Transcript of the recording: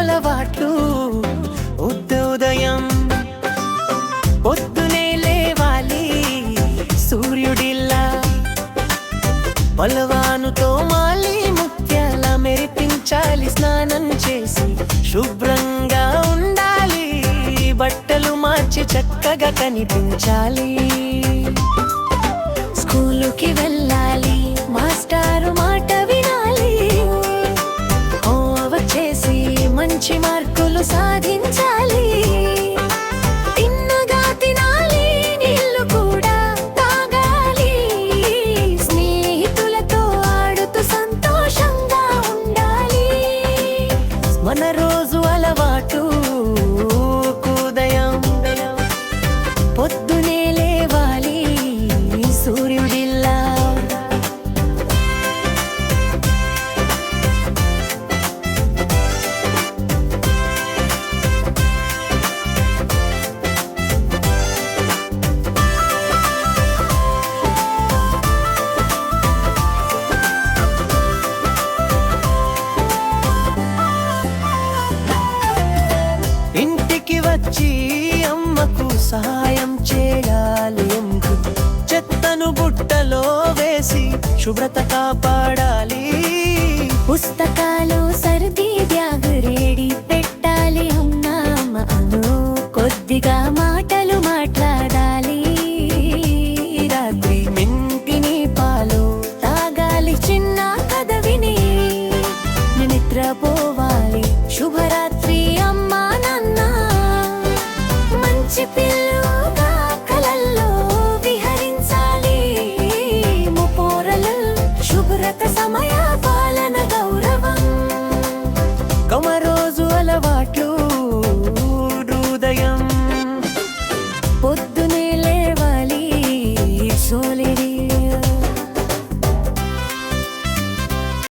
అలవాట్లు. ఉదయం పొద్దునే లేవాలి సూర్యుడిలా, బలవానుతో మాలి ముత్యాల మెరిపించాలి. స్నానం చేసి శుభ్రంగా ఉండాలి, బట్టలు మార్చి చక్కగా కనిపించాలి. స్కూలుకి వెళ్ళాలి, మాస్టారు మాట వినాలి. హోంవర్క్ చేసి మంచి మార్కులు సాధించాలి. తిన్నగా తినాలి, నీళ్లు కూడా తాగాలి. స్నేహితులతో ఆడుతూ సంతోషంగా ఉండాలి. మన రోజు అలవాటు ఉదయం పొద్దునే లేవాలి సూర్యుడిలా. ఇంటికి వచ్చి అమ్మకు సహాయం చేయాలి. చెత్తను బుట్టలో వేసి శుభ్రత కాపాడాలి. పుస్తకాలు సర్ది బ్యాగ్ రెడీ పెట్టాలి. అమ్మ అను కొద్దిగా మాటలు మాట్లాడాలి. రాత్రి మింటిని పాలు తాగాలి, చిన్న కథ విని నిద్రపోవాలి. శుభరాత్రి అమ్మా నాన్న, మంచి పిల్ల.